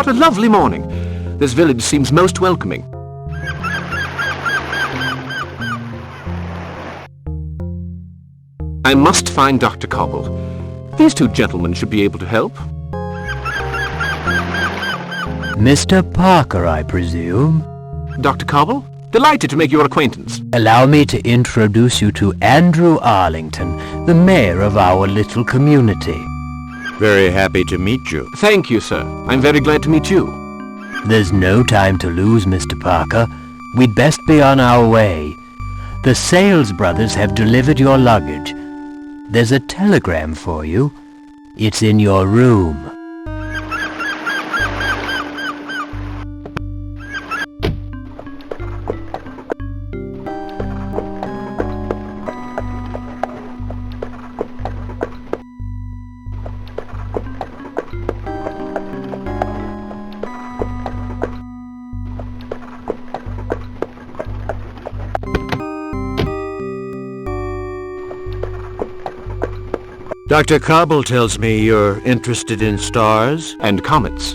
What a lovely morning. This village seems most welcoming. I must find Dr. Cobble. These two gentlemen should be able to help. Mr. Parker, I presume? Dr. Cobble? Delighted to make your acquaintance. Allow me to introduce you to Andrew Arlington, the mayor of our little community. Very happy to meet you. Thank you, sir. I'm very glad to meet you. There's no time to lose, Mr. Parker. We'd best be on our way. The Sales brothers have delivered your luggage. There's a telegram for you. It's in your room. Dr. Cobble tells me you're interested in stars And comets.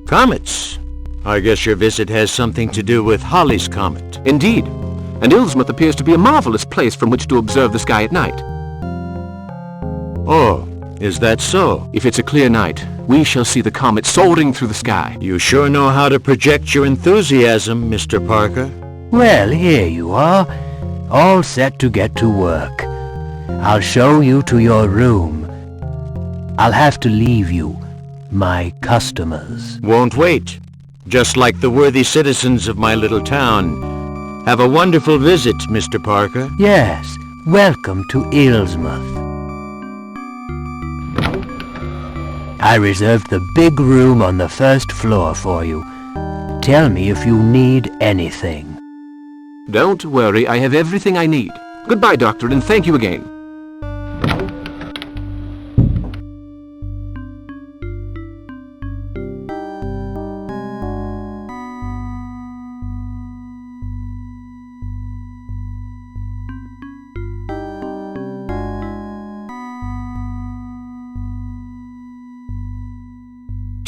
comets. I guess your visit has something to do with Halley's Comet. Indeed. And Ilsmouth appears to be a marvelous place from which to observe the sky at night. Oh, is that so? If it's a clear night, we shall see the comet soaring through the sky. You sure know how to project your enthusiasm, Mr. Parker. Well, here you are, all set to get to work. I'll show you to your room. I'll have to leave you, my customers. Won't wait. Just like the worthy citizens of my little town. Have a wonderful visit, Mr. Parker. Yes, welcome to Ilsmouth. I reserved the big room on the first floor for you. Tell me if you need anything. Don't worry, I have everything I need. Goodbye, Doctor, and thank you again.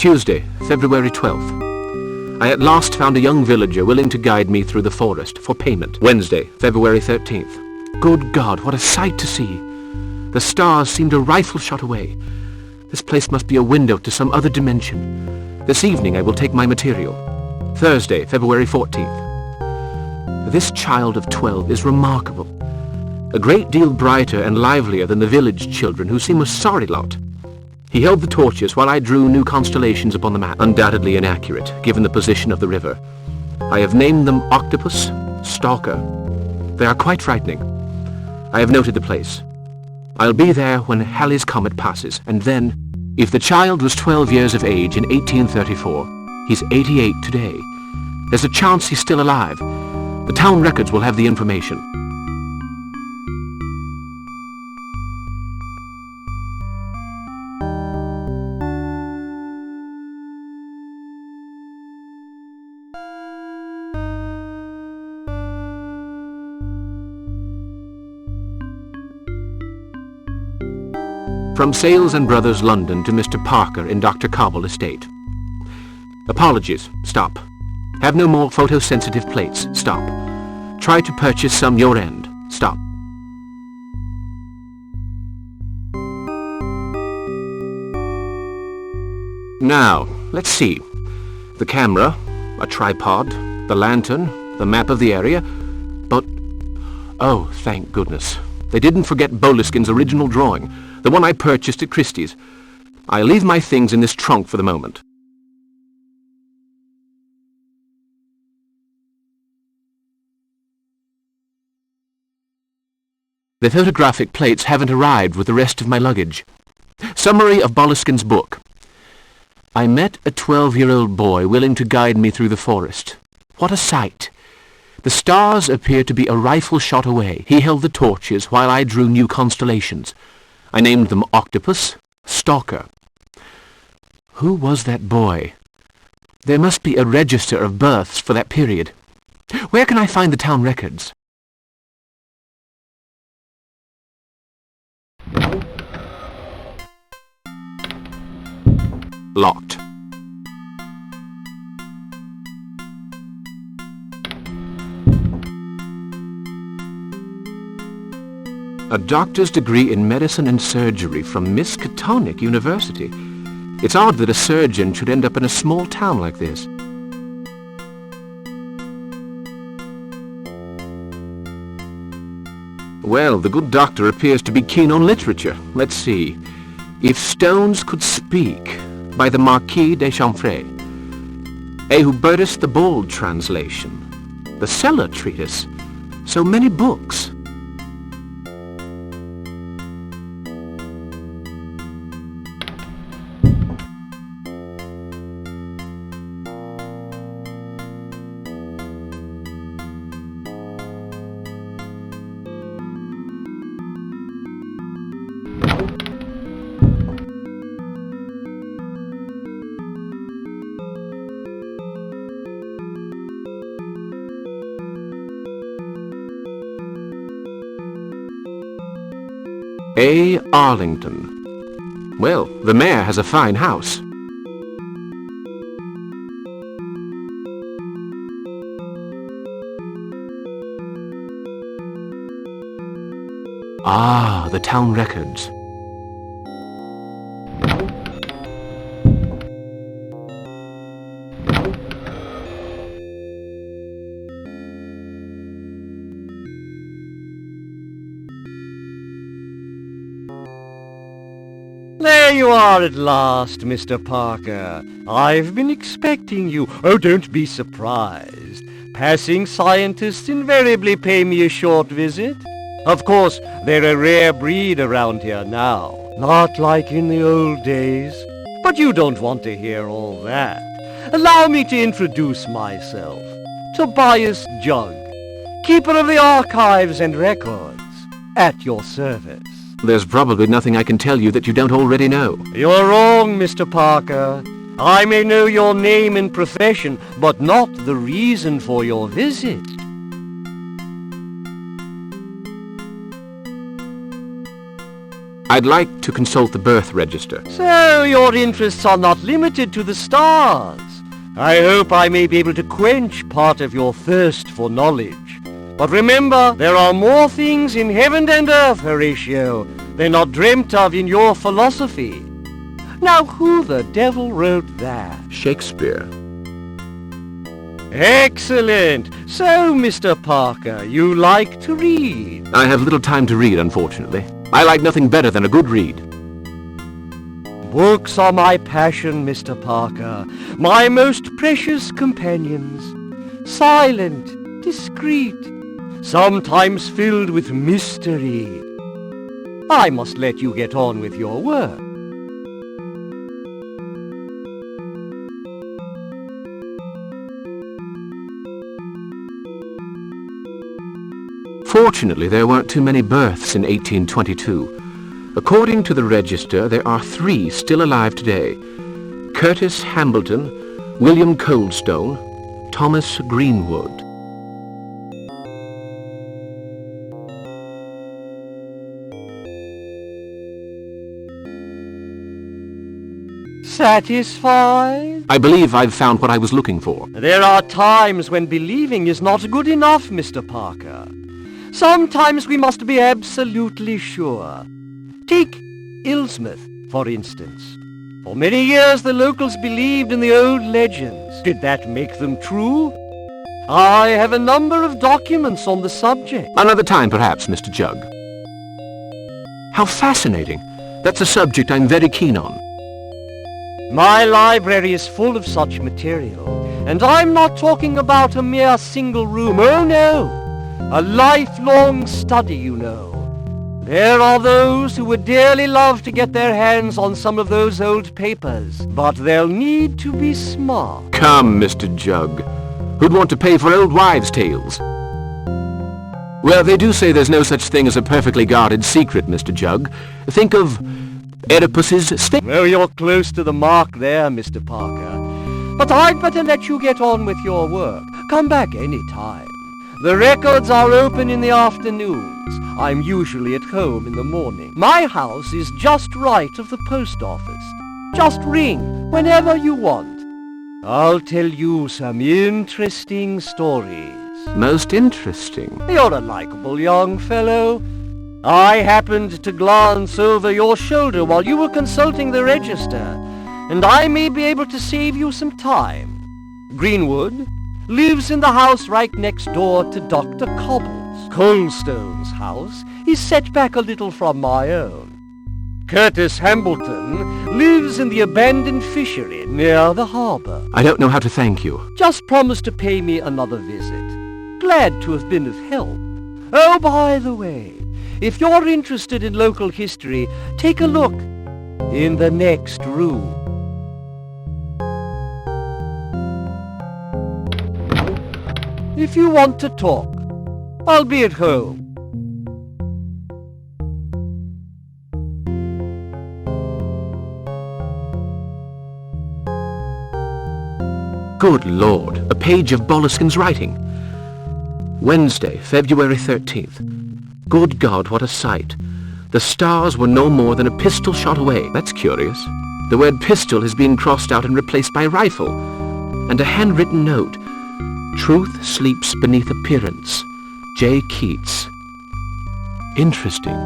Tuesday, February 12th. I at last found a young villager willing to guide me through the forest for payment. Wednesday, February 13th. Good God, what a sight to see! The stars seemed a rifle shot away. This place must be a window to some other dimension. This evening I will take my material. Thursday, February 14th. This child of 12 is remarkable. A great deal brighter and livelier than the village children, who seem a sorry lot. He held the torches while I drew new constellations upon the map, undoubtedly inaccurate, given the position of the river. I have named them Octopus, Stalker. They are quite frightening. I have noted the place. I'll be there when Halley's Comet passes, and then, if the child was 12 years of age in 1834, he's 88 today. There's a chance he's still alive. The town records will have the information. From Sales and Brothers, London, to Mr. Parker in Dr. Cobble Estate. Apologies. Stop. Have no more photosensitive plates. Stop. Try to purchase some your end. Stop. Now, let's see. The camera, a tripod, the lantern, the map of the area, but... oh, thank goodness. They didn't forget Boleskin's original drawing, the one I purchased at Christie's. I'll leave my things in this trunk for the moment. The photographic plates haven't arrived with the rest of my luggage. Summary of Boleskin's book. I met a 12-year-old boy willing to guide me through the forest. What a sight! The stars appeared to be a rifle shot away. He held the torches while I drew new constellations. I named them Octopus, Stalker. Who was that boy? There must be a register of births for that period. Where can I find the town records? Locked. A doctor's degree in medicine and surgery from Miskatonic University. It's odd that a surgeon should end up in a small town like this. Well, the good doctor appears to be keen on literature. Let's see. If Stones Could Speak, by the Marquis de Chamfray. Ehubertus the Bald translation. The Cellar Treatise. So many books. A. Arlington. Well, the mayor has a fine house. Ah, the town records. There you are at last, Mr. Parker. I've been expecting you. Oh, don't be surprised. Passing scientists invariably pay me a short visit. Of course, they're a rare breed around here now. Not like in the old days. But you don't want to hear all that. Allow me to introduce myself. Tobias Jugg, keeper of the archives and records, at your service. There's probably nothing I can tell you that you don't already know. You're wrong, Mr. Parker. I may know your name and profession, but not the reason for your visit. I'd like to consult the birth register. So your interests are not limited to the stars. I hope I may be able to quench part of your thirst for knowledge. But remember, there are more things in heaven and earth, Horatio, than are dreamt of in your philosophy. Now, who the devil wrote that? Shakespeare. Excellent. So, Mr. Parker, you like to read? I have little time to read, unfortunately. I like nothing better than a good read. Books are my passion, Mr. Parker, my most precious companions. Silent, discreet, sometimes filled with mystery. I must let you get on with your work. Fortunately, there weren't too many births in 1822. According to the register, there are 3 still alive today. Curtis Hambleton, William Coldstone, Thomas Greenwood. Satisfied? I believe I've found what I was looking for. There are times when believing is not good enough, Mr. Parker. Sometimes we must be absolutely sure. Take Ilsmouth, for instance. For many years the locals believed in the old legends. Did that make them true? I have a number of documents on the subject. Another time, perhaps, Mr. Jugg. How fascinating. That's a subject I'm very keen on. My library is full of such material, and I'm not talking about a mere single room. Oh, no. A lifelong study, you know. There are those who would dearly love to get their hands on some of those old papers, but they'll need to be smart. Come, Mr. Jugg. Who'd want to pay for old wives' tales? Well, they do say there's no such thing as a perfectly guarded secret, Mr. Jugg. Think of Oedipus's snake. Well, you're close to the mark there, Mr. Parker. But I'd better let you get on with your work. Come back any time. The records are open in the afternoons. I'm usually at home in the morning. My house is just right of the post office. Just ring whenever you want. I'll tell you some interesting stories. Most interesting. You're a likable young fellow. I happened to glance over your shoulder while you were consulting the register, and I may be able to save you some time. Greenwood lives in the house right next door to Dr. Cobble's. Coldstone's house is set back a little from my own. Curtis Hambleton lives in the abandoned fishery near the harbour. I don't know how to thank you. Just promise to pay me another visit. Glad to have been of help. Oh, by the way, if you're interested in local history, take a look in the next room. If you want to talk, I'll be at home. Good Lord, a page of Boleskin's writing. Wednesday, February 13th. Good God, what a sight. The stars were no more than a pistol shot away. That's curious. The word pistol has been crossed out and replaced by rifle. And a handwritten note. Truth sleeps beneath appearance. J. Keats. Interesting.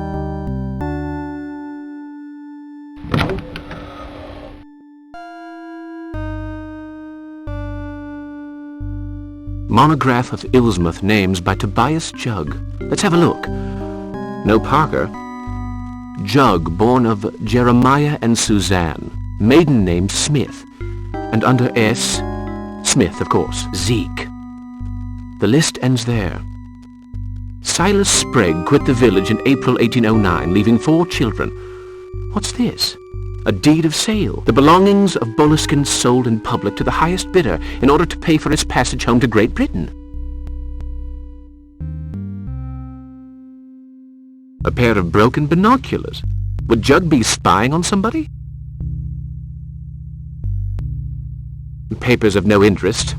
Monograph of Ilsmouth names by Tobias Jugg. Let's have a look. No Parker. Jugg, born of Jeremiah and Suzanne. Maiden name Smith. And under S, Smith, of course. Zeke. The list ends there. Silas Sprague quit the village in April 1809, leaving 4 children. What's this? A deed of sale. The belongings of Boleskine sold in public to the highest bidder in order to pay for his passage home to Great Britain. A pair of broken binoculars. Would Jugg be spying on somebody? Papers of no interest.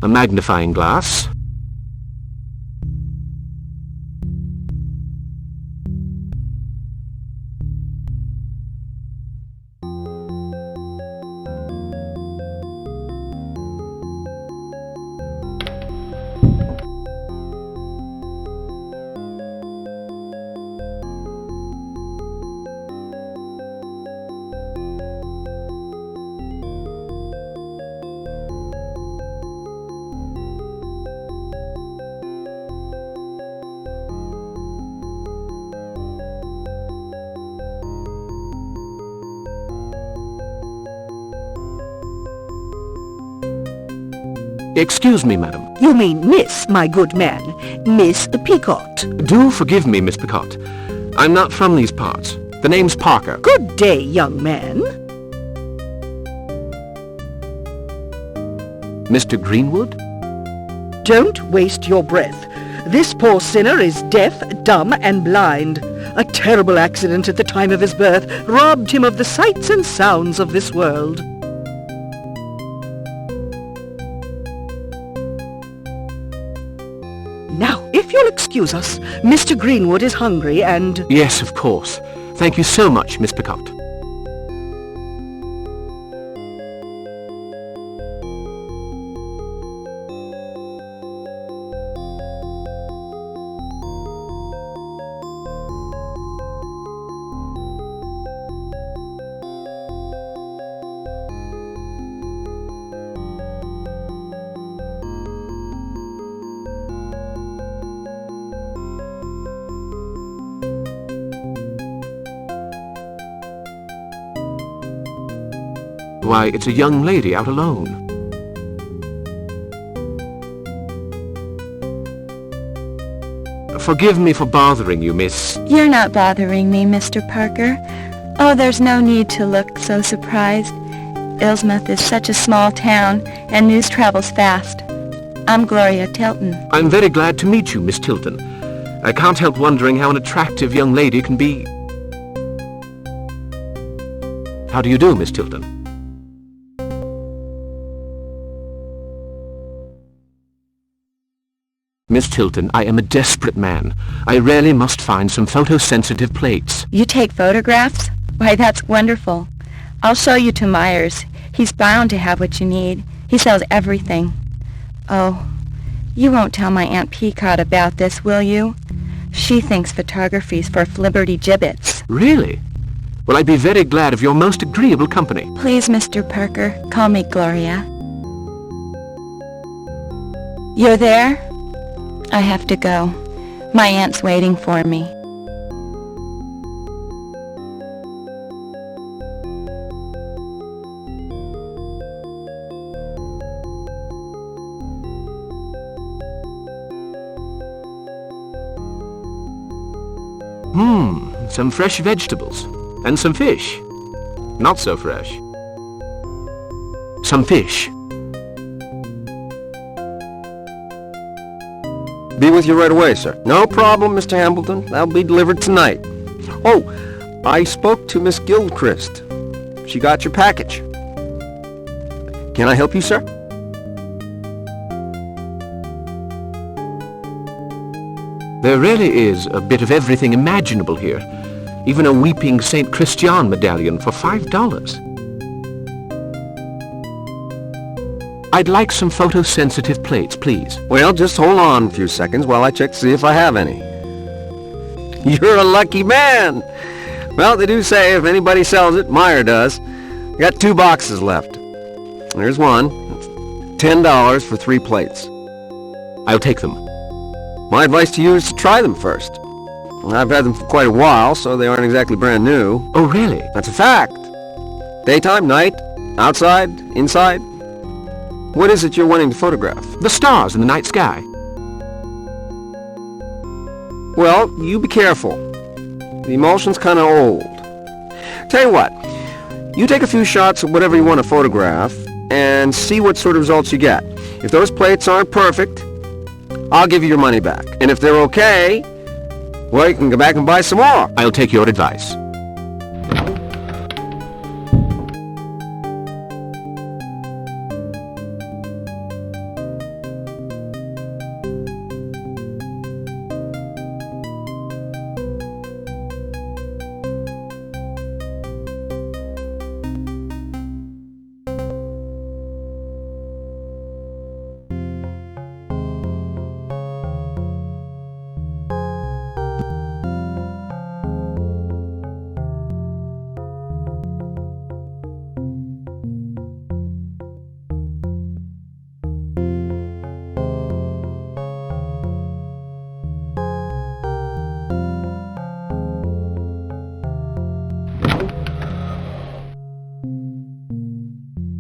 A magnifying glass. Excuse me, madam. You mean Miss, my good man. Miss Peacock. Do forgive me, Miss Peacock. I'm not from these parts. The name's Parker. Good day, young man. Mr. Greenwood? Don't waste your breath. This poor sinner is deaf, dumb, and blind. A terrible accident at the time of his birth robbed him of the sights and sounds of this world. Now, if you'll excuse us, Mr. Greenwood is hungry and... Yes, of course. Thank you so much, Miss Peacock. Why, it's a young lady out alone. Forgive me for bothering you, miss. You're not bothering me, Mr. Parker. Oh, there's no need to look so surprised. Ilsmouth is such a small town, and news travels fast. I'm Gloria Tilton. I'm very glad to meet you, Miss Tilton. I can't help wondering how an attractive young lady can be... How do you do, Miss Tilton? Miss Tilton, I am a desperate man. I really must find some photosensitive plates. You take photographs? Why, that's wonderful. I'll show you to Myers. He's bound to have what you need. He sells everything. Oh, you won't tell my Aunt Peacock about this, will you? She thinks photography's for flibberty gibbets. Really? Well, I'd be very glad of your most agreeable company. Please, Mr. Parker, call me Gloria. You're there? I have to go. My aunt's waiting for me. Some fresh vegetables. And some fish. Not so fresh. Some fish. Be with you right away, sir. No problem, Mr. Hambleton. That'll be delivered tonight. Oh, I spoke to Miss Gilchrist. She got your package. Can I help you, sir? There really is a bit of everything imaginable here. Even a weeping St. Christian medallion for $5. I'd like some photosensitive plates, please. Well, just hold on a few seconds while I check to see if I have any. You're a lucky man! Well, they do say if anybody sells it, Meyer does. I got 2 boxes left. There's one. $10 for 3 plates. I'll take them. My advice to you is to try them first. I've had them for quite a while, so they aren't exactly brand new. Oh, really? That's a fact. Daytime, night, outside, inside. What is it you're wanting to photograph? The stars in the night sky. Well, you be careful. The emulsion's kind of old. Tell you what, you take a few shots of whatever you want to photograph and see what sort of results you get. If those plates aren't perfect, I'll give you your money back. And if they're okay, well, you can go back and buy some more. I'll take your advice.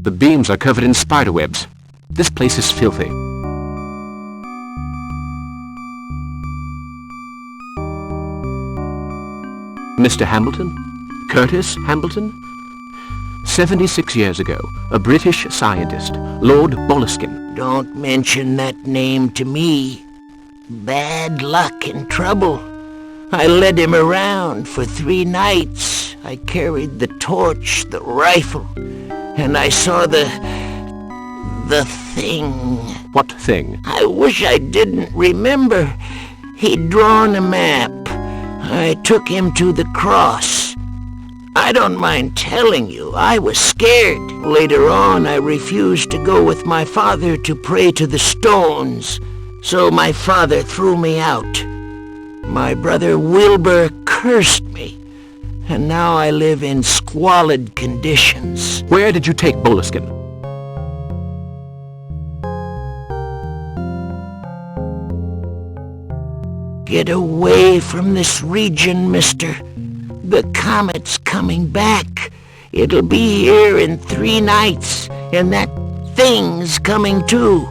The beams are covered in spider webs. This place is filthy. Mr. Hambleton? Curtis Hambleton? 76 years ago, a British scientist, Lord Boleskine. Don't mention that name to me. Bad luck and trouble. I led him around for 3 nights. I carried the torch, the rifle, and I saw the thing. What thing? I wish I didn't remember. He'd drawn a map. I took him to the cross. I don't mind telling you, I was scared. Later on, I refused to go with my father to pray to the stones, so my father threw me out. My brother Wilbur cursed me, and now I live in squalid conditions. Where did you take Boleskine? Get away from this region, mister. The comet's coming back. It'll be here in 3 nights, and that thing's coming too.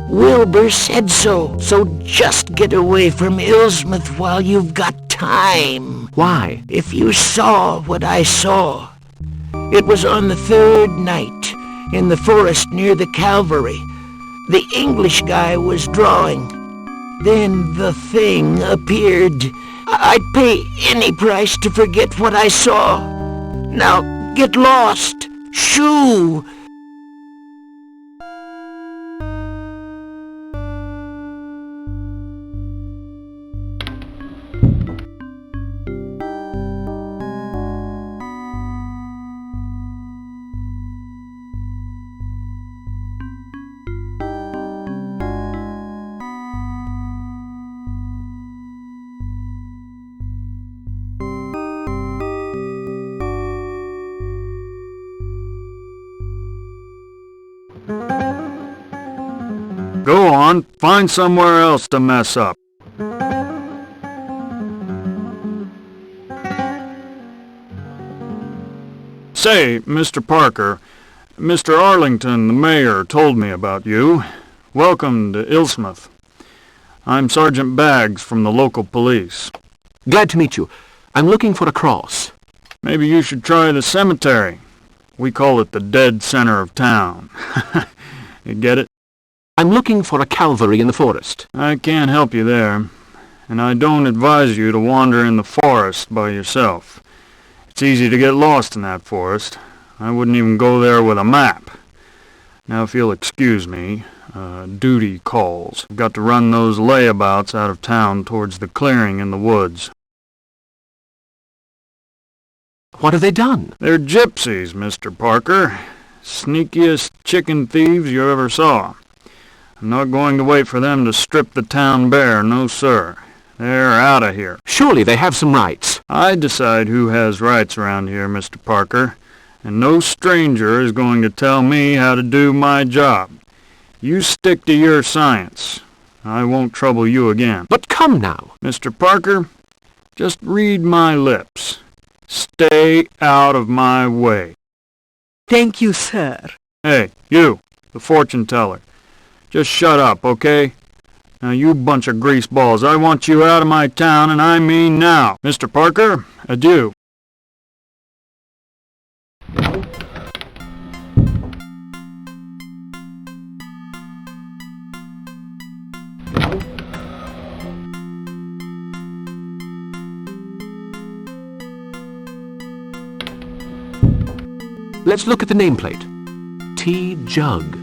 Wilbur said so, so just get away from Ilsmouth while you've got time. Why? If you saw what I saw, it was on the 3rd night, in the forest near the Calvary. The English guy was drawing. Then the thing appeared. I'd pay any price to forget what I saw. Now, get lost. Shoo! on, find somewhere else to mess up. Say, Mr. Parker, Mr. Arlington, the mayor, told me about you. Welcome to Ilsmouth. I'm Sergeant Baggs from the local police. Glad to meet you. I'm looking for a cross. Maybe you should try the cemetery. We call it the dead center of town. You get it? I'm looking for a Calvary in the forest. I can't help you there, and I don't advise you to wander in the forest by yourself. It's easy to get lost in that forest. I wouldn't even go there with a map. Now, if you'll excuse me, duty calls. I've got to run those layabouts out of town towards the clearing in the woods. What have they done? They're gypsies, Mr. Parker. Sneakiest chicken thieves you ever saw. I'm not going to wait for them to strip the town bare, no sir. They're out of here. Surely they have some rights. I decide who has rights around here, Mr. Parker, and no stranger is going to tell me how to do my job. You stick to your science. I won't trouble you again. But come now. Mr. Parker, just read my lips. Stay out of my way. Thank you, sir. Hey, you, the fortune teller. Just shut up, okay? Now, you bunch of greaseballs, I want you out of my town, and I mean now. Mr. Parker, adieu. Let's look at the nameplate. T. Jug.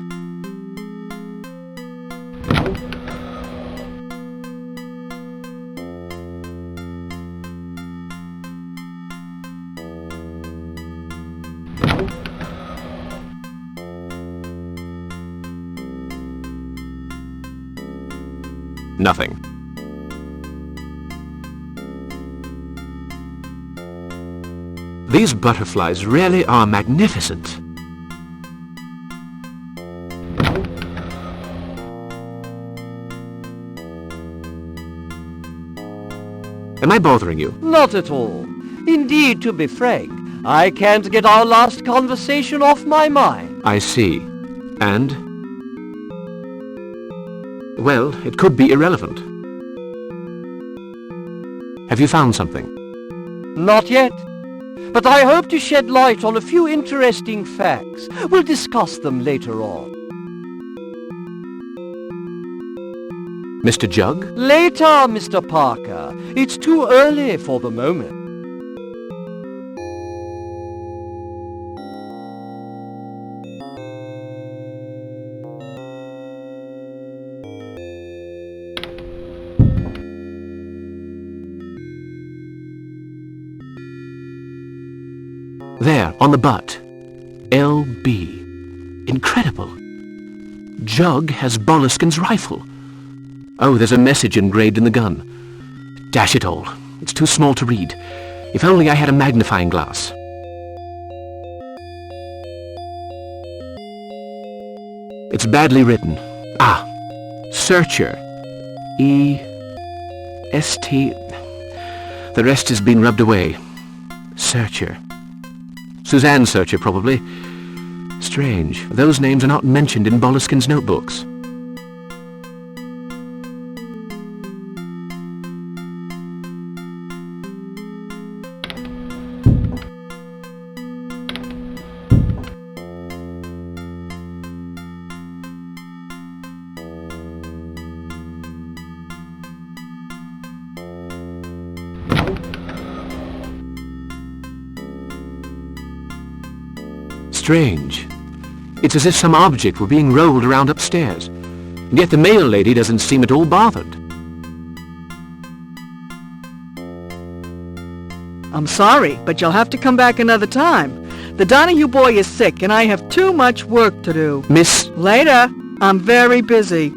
Nothing. These butterflies really are magnificent. Am I bothering you? Not at all. Indeed, to be frank, I can't get our last conversation off my mind. I see. And? Well, it could be irrelevant. Have you found something? Not yet. But I hope to shed light on a few interesting facts. We'll discuss them later on. Mr. Jug? Later, Mr. Parker. It's too early for the moment. There, on the butt. L.B. Incredible. Jug has Boleskin's rifle. Oh, there's a message engraved in the gun. Dash it all. It's too small to read. If only I had a magnifying glass. It's badly written. Ah, Searcher. E-S-T... The rest has been rubbed away. Searcher. Suzanne Searcher, probably. Strange. Those names are not mentioned in Boleskin's notebooks. Strange. It's as if some object were being rolled around upstairs. And yet the mail lady doesn't seem at all bothered. I'm sorry, but you'll have to come back another time. The Donahue boy is sick, and I have too much work to do. Miss... Later. I'm very busy.